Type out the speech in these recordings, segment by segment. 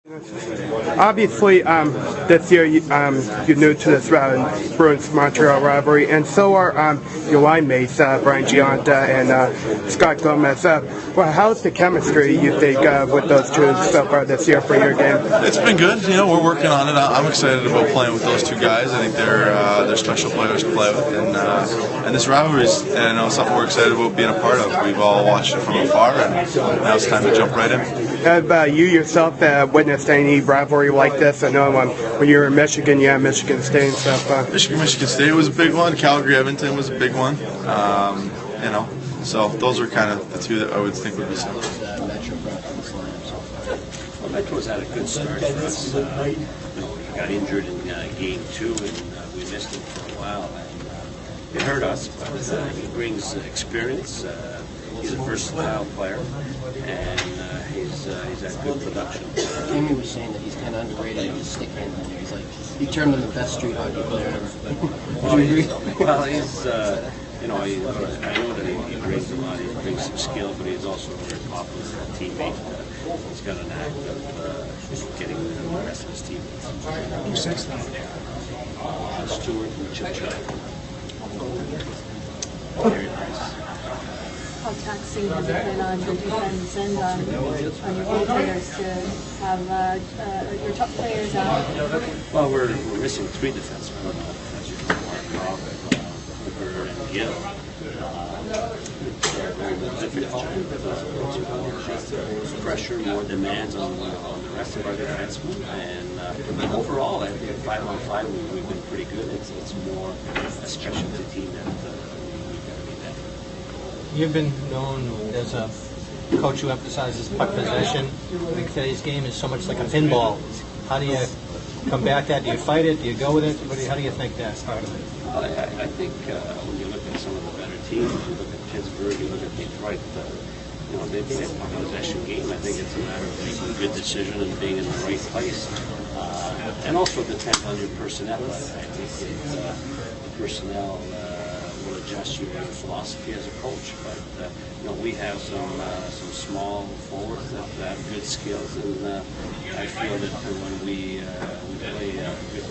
Obviously, this year you're new to this Bruins-Montreal rivalry, and so are your line mates, Brian Giunta and Scott Gomez. How's the chemistry, you think, with those two so far this year for your game? It's been good. We're working on it. I'm excited about playing with those two guys. I think they're special players to play with, and this rivalry is something we're excited about being a part of. We've all watched it from afar, and now it's time to jump right in. Have you yourself witnessed any rivalry like this? I know when you were in Michigan, Michigan State and stuff. Michigan State was a big one. Calgary, Edmonton was a big one. So those are kind of the two that I would think would be similar. Well, Metro's had a good start for us. He got injured in game 2, and we missed him for a while. And it hurt us, but he brings experience. He's a versatile player, and he's had good production. Jamie was saying that he's kind of underrated in his stick handling. He's like, he termed him the best street hockey player ever. Well, he's, I know that he brings a lot. He brings some skill, but he's also a very popular teammate. He's got an act of getting the rest of his teammates. Who's next now? Stewart and Chip. Very nice. How taxing has it been on the defense and on your goaltenders to have your top players out? Well, we're missing 3 defensemen, as you know, Markov, Hooper, and Gill. It's a very difficult job because more pressure, more demands on the rest of our defensemen. And overall, I think 5-on-5 we've been pretty good. It's more a specialty team that we've got to be better. You've been known as a coach who emphasizes puck possession. I think today's game is so much like a pinball. How do you combat that? Do you fight it? Do you go with it? How do you think that's part of it? Well, I think when you look at some of the better teams, you look at Pittsburgh, you look at Detroit, they play a puck possession game. I think it's a matter of making a good decision and being in the right place. And also depends on your personnel. I think the personnel will adjust your philosophy as a coach. But we have some small forwards that have good skills, and I feel that when we play a good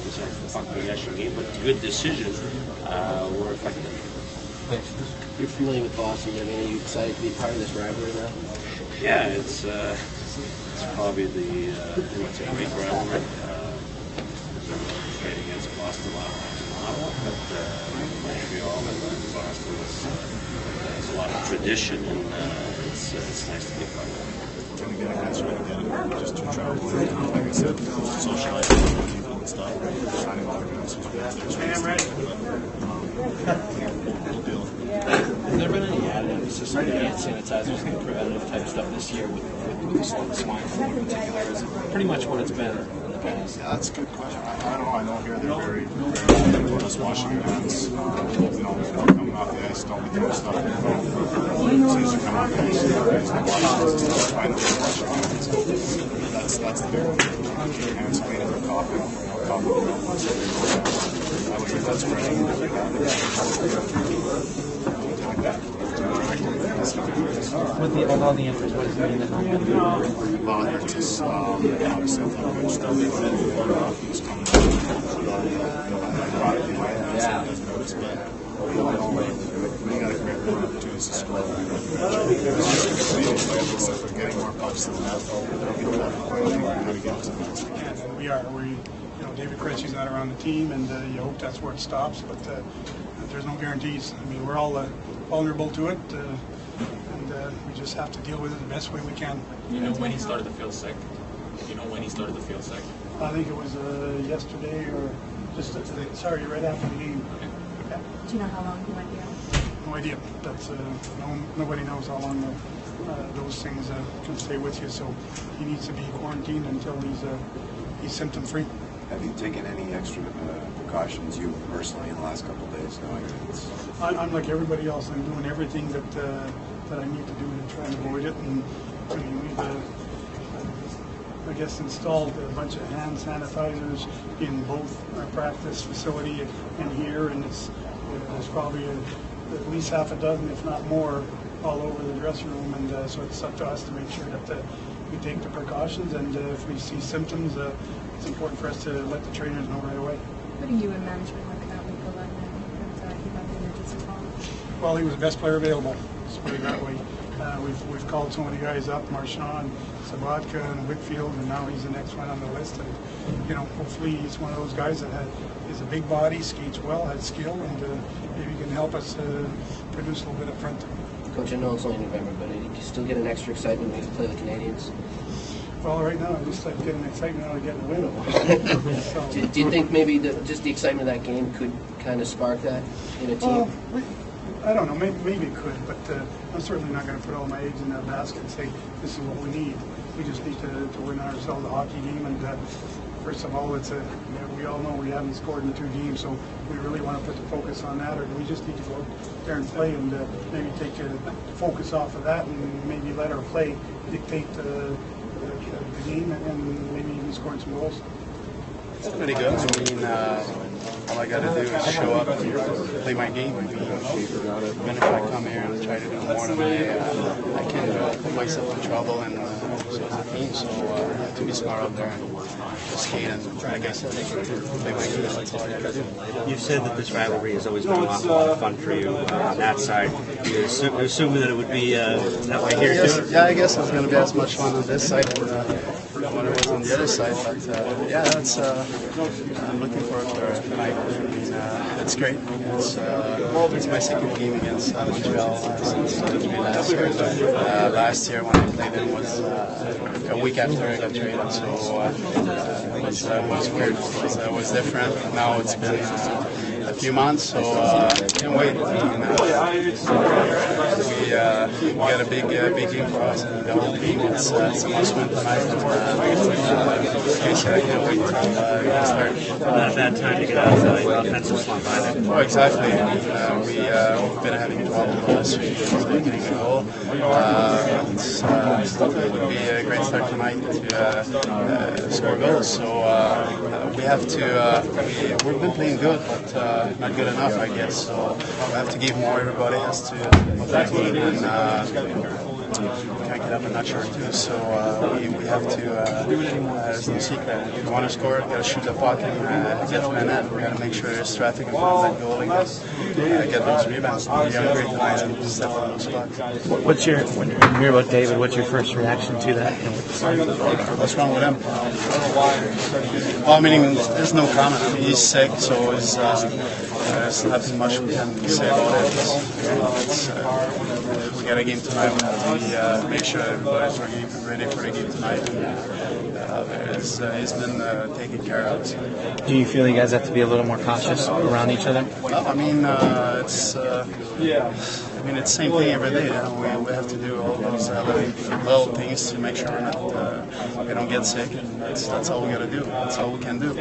puck possession game, but good decisions, we're effective. You're familiar with Boston. Are you excited to be part of this rivalry now? Yeah, it's probably it's a great rivalry. Played against Boston a lot, but Montreal and Boston has a lot of tradition, and it's nice to be part of it. Trying to get against it again, just to travel, like I said, socializing with people and stuff. Signing autographs was Has there been any additives to some of the hand sanitizers and preventative type stuff this year with the swine flu in particular? Is it pretty much what it's been in the past? Yeah, that's a good question. I don't know. I know here they're very about us washing your hands. Coming off the ice, don't be throwing stuff in your mouth. As soon as you come off the ice, I know they're washing your hands. That's the big one. Keep your hands clean if you're coughing. I would get that spreading. With all the injuries, what does it mean that not going to be? Well, it's just obviously good stuff. He's coming I brought it in my hands. Yeah. We got a great run opportunities to score. We're getting more pucks to the net. We got to get to the net. We are. David Krejci's not around the team, and you hope that's where it stops. But there's no guarantees. I mean, we're all vulnerable to it, and we just have to deal with it the best way we can. You know when he started to feel sick? I think it was yesterday or just today. Sorry, right after the game. Okay. Do you know how long he might be out? No idea. That's nobody knows how long those things can stay with you. So he needs to be quarantined until he's symptom free. Have you taken any extra precautions, you personally, in the last couple of days, knowing that it's... I'm like everybody else. I'm doing everything that I need to do to try and avoid it. And I mean, we've, I guess, installed a bunch of hand sanitizers in both our practice facility and here, and there's probably at least half a dozen, if not more, all over the dressing room. And so it's up to us to make sure that we take the precautions, and if we see symptoms, it's important for us to let the trainers know right away. What do you and management look at with the line that he got the emergency call? Well, he was the best player available, let's put it that way. We've called so many guys up, Marchand, Sabatka, and Whitfield, and now he's the next one on the list. And hopefully he's one of those guys that is a big body, skates well, has skill, and maybe can help us produce a little bit up front. Coach, I know it's only November, but do you still get an extra excitement when you play the Canadiens? Well, right now I'm just like getting excitement out of getting a win. So, do you think maybe just the excitement of that game could kind of spark that in a team? I don't know, maybe it could, but I'm certainly not going to put all my eggs in that basket and say this is what we need. We just need to win ourselves a hockey game, and first of all, we all know we haven't scored in 2 games, so we really want to put the focus on that, or do we just need to go out there and play and maybe take the focus off of that and maybe let our play dictate the game and maybe even scoring some goals. It's pretty good. I mean, all I got to do is show up and play my game. I mean, even if I come here and try to do more than I can put myself in trouble, and so as a team. So I have to be smart out there and just skate and, like I said, play my game. That's all I got to do. You've said that this rivalry has always been an awful lot of fun for you on that side. You're assuming that it would be that way here too? Yeah, I guess it's going to be as much fun on this side when it was on the other side. But yeah, that's I'm looking forward to tonight. I mean, it's great. It's my second game against Montreal since last year. Last year when I played them was a week after I got traded, so it was weird. It was different. Now it's been a few months, so can't wait. I mean, we got a big game for us, and the whole team. It's a must-win tonight. I can't wait to start. Not a bad time to get out of the offensive slump either. Oh, exactly. We've been having trouble last week getting a goal. It would be a great start tonight to score goals. So we have to. We've been playing good, but not good enough, I guess. So we have to give more. Everybody has to team, and we can't get up a notch or two. So we have to. There's no secret. If you want to score, you got to shoot the puck and get to the net. We got to make sure there's traffic in front of that goal and get those rebounds. Be hungry tonight and step on those pucks. When you hear about David, what's your first reaction to that? What's wrong with him? Well, I mean, there's no comment. I mean, he's sick, so there's nothing much we can say about it. We got a game tonight. We have to make sure everybody's ready for the game tonight. He's been taken care of. So. Do you feel you guys have to be a little more cautious around each other? Well, I mean, it's the same thing every day. We have to do all those little things to make sure we don't get sick, and that's all we got to do. That's all we can do.